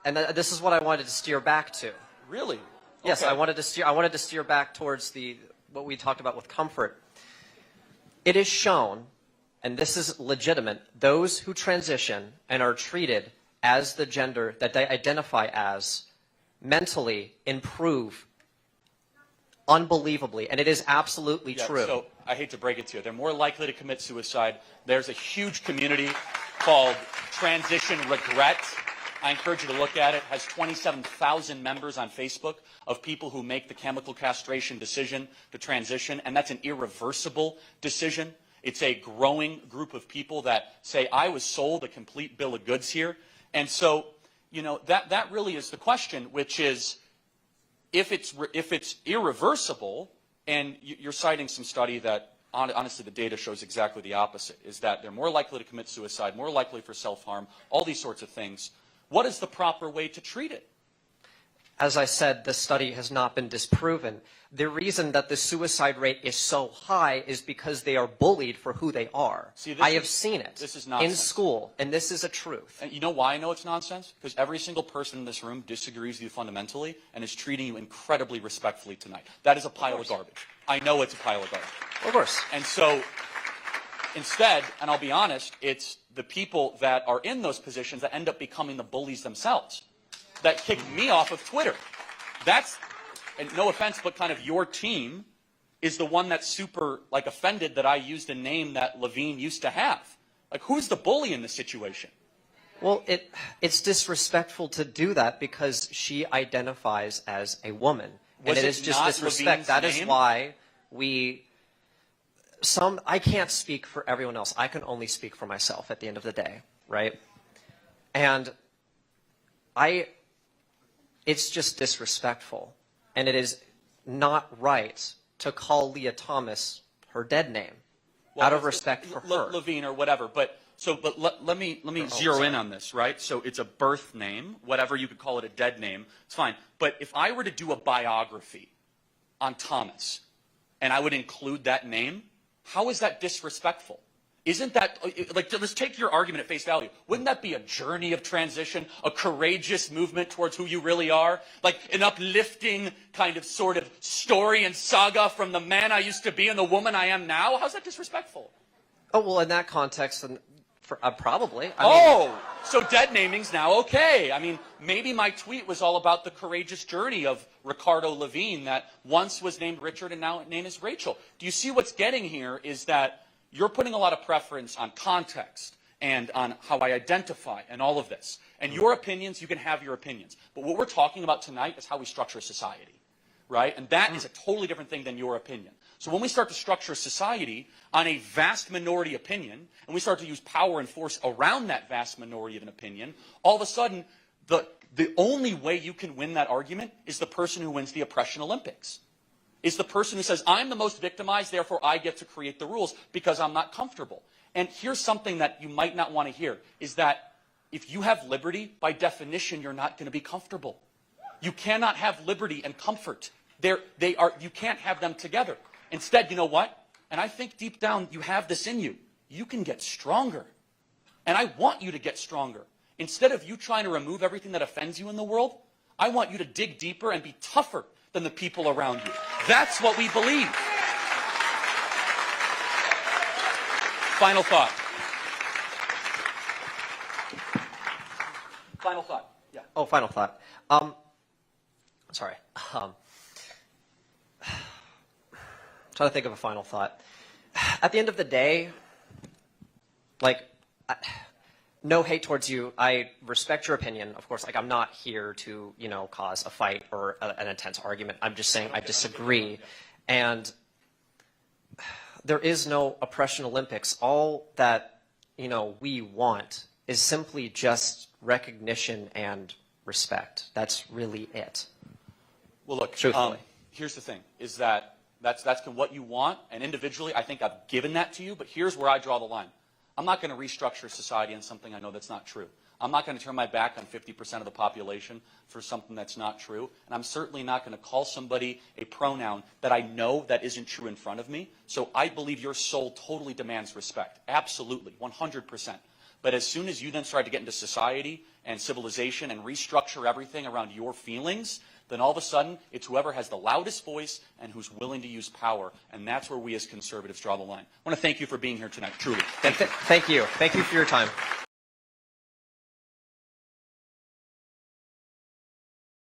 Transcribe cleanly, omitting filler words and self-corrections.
And this is what I wanted to steer back to. Really? Okay. Yes, I wanted to steer back towards what we talked about with comfort. It is shown, and this is legitimate, those who transition and are treated as the gender that they identify as mentally improve unbelievably, and it is absolutely true. So I hate to break it to you. They're more likely to commit suicide. There's a huge community called Transition Regret. I encourage you to look at it. It has 27,000 members on Facebook of people who make the chemical castration decision to transition, and that's an irreversible decision. It's a growing group of people that say, I was sold a complete bill of goods here. And so, you know, that really is the question, which is, if it's irreversible, and you're citing some study that, honestly, the data shows exactly the opposite, is that they're more likely to commit suicide, more likely for self-harm, all these sorts of things. What is the proper way to treat it? As I said, the study has not been disproven. The reason that the suicide rate is so high is because they are bullied for who they are. See, I have seen it this is nonsense. in school, and this is a truth. And you know why I know it's nonsense? Because every single person in this room disagrees with you fundamentally and is treating you incredibly respectfully tonight. That is a pile of garbage. I know it's a pile of garbage. Of course. And so, instead, and I'll be honest, it's the people that are in those positions that end up becoming the bullies themselves, that kicked me off of Twitter. That's, and no offense, but kind of your team is the one that's super, like, offended that I used a name that Levine used to have. Like, who's the bully in this situation? Well, it's disrespectful to do that because she identifies as a woman. And it is just disrespect. That is why I can't speak for everyone else. I can only speak for myself at the end of the day, right? And it's just disrespectful. And it is not right to call Leah Thomas her dead name out of respect for her. Levine or whatever. But let me zero in on this, right? So it's a birth name, whatever, you could call it a dead name. It's fine. But if I were to do a biography on Thomas and I would include that name, how is that disrespectful? Isn't that, like, let's take your argument at face value. Wouldn't that be a journey of transition, a courageous movement towards who you really are? Like an uplifting kind of sort of story and saga from the man I used to be and the woman I am now? How's that disrespectful? Oh, well, in that context, probably. So dead naming's now okay. I mean, maybe my tweet was all about the courageous journey of Ricardo Levine that once was named Richard and now name is Rachel. Do you see what's getting here is that you're putting a lot of preference on context and on how I identify and all of this. And your opinions, you can have your opinions. But what we're talking about tonight is how we structure society, right? And that is a totally different thing than your opinion. So when we start to structure society on a vast minority opinion, and we start to use power and force around that vast minority of an opinion, all of a sudden, the only way you can win that argument is the person who wins the oppression Olympics. Is the person who says, I'm the most victimized, therefore I get to create the rules because I'm not comfortable. And here's something that you might not want to hear, is that if you have liberty, by definition, you're not going to be comfortable. You cannot have liberty and comfort. You can't have them together. Instead, you know what? And I think deep down you have this in you. You can get stronger. And I want you to get stronger. Instead of you trying to remove everything that offends you in the world, I want you to dig deeper and be tougher than the people around you. That's what we believe. Final thought. Final thought. Yeah. Oh, final thought. Sorry. Trying to think of a final thought. At the end of the day, like, no hate towards you. I respect your opinion. Of course, like, I'm not here to, cause a fight or an intense argument. I'm just saying I disagree. And there is no oppression Olympics. All that, we want is simply just recognition and respect. That's really it. Well, look, truthfully. Here's the thing, is that that's what you want, and individually, I think I've given that to you, but here's where I draw the line. I'm not going to restructure society on something I know that's not true. I'm not going to turn my back on 50% of the population for something that's not true. And I'm certainly not going to call somebody a pronoun that I know that isn't true in front of me. So I believe your soul totally demands respect. Absolutely, 100%. But as soon as you then start to get into society and civilization and restructure everything around your feelings, then all of a sudden it's whoever has the loudest voice and who's willing to use power. And that's where we as conservatives draw the line. I want to thank you for being here tonight, truly. Thank you. Thank you for your time.